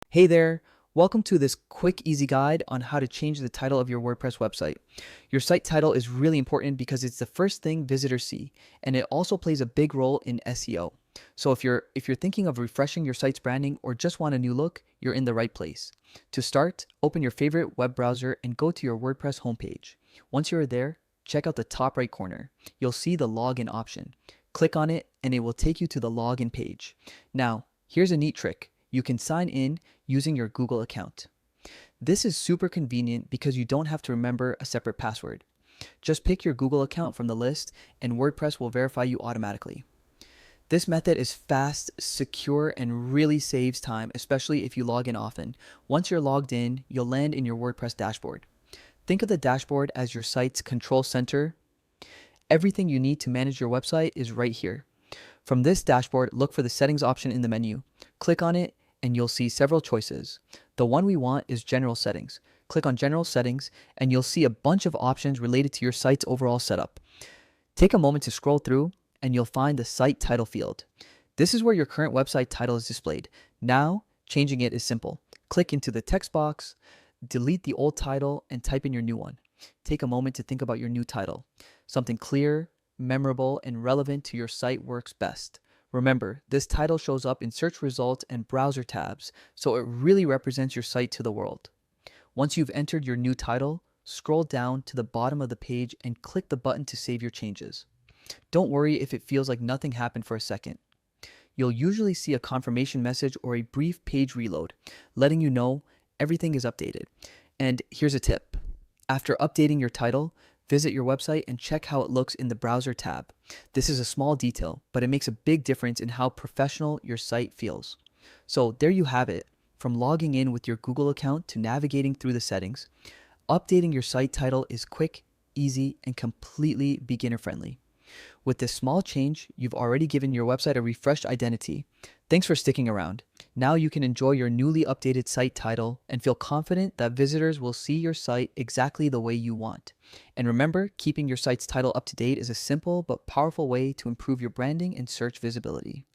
Hey there! Welcome to this quick, easy guide on how to change the title of your WordPress website. Your site title is really important because it's the first thing visitors see, and it also plays a big role in SEO. So if you're thinking of refreshing your site's branding or just want a new look, you're in the right place. To start, open your favorite web browser and go to your WordPress homepage. Once you're there, check out the top right corner. You'll see the login option. Click on it and it will take you to the login page. Now, here's a neat trick. You can sign in using your Google account. This is super convenient because you don't have to remember a separate password. Just pick your Google account from the list and WordPress will verify you automatically. This method is fast, secure, and really saves time, especially if you log in often. Once you're logged in, you'll land in your WordPress dashboard. Think of the dashboard as your site's control center. Everything you need to manage your website is right here. From this dashboard, look for the settings option in the menu. Click on it and you'll see several choices. The one we want is general settings. Click on general settings and you'll see a bunch of options related to your site's overall setup. Take a moment to scroll through and you'll find the site title field. This is where your current website title is displayed. Now, changing it is simple. Click into the text box, delete the old title and type in your new one. Take a moment to think about your new title. Something clear, memorable, and relevant to your site works best. Remember, this title shows up in search results and browser tabs, so it really represents your site to the world. Once you've entered your new title, scroll down to the bottom of the page and click the button to save your changes. Don't worry if it feels like nothing happened for a second. You'll usually see a confirmation message or a brief page reload, letting you know everything is updated. And here's a tip. After updating your title, visit your website and check how it looks in the browser tab. This is a small detail, but it makes a big difference in how professional your site feels. So there you have it. From logging in with your Google account to navigating through the settings, updating your site title is quick, easy, and completely beginner friendly. With this small change, you've already given your website a refreshed identity. Thanks for sticking around. Now you can enjoy your newly updated site title and feel confident that visitors will see your site exactly the way you want. And remember, keeping your site's title up to date is a simple but powerful way to improve your branding and search visibility.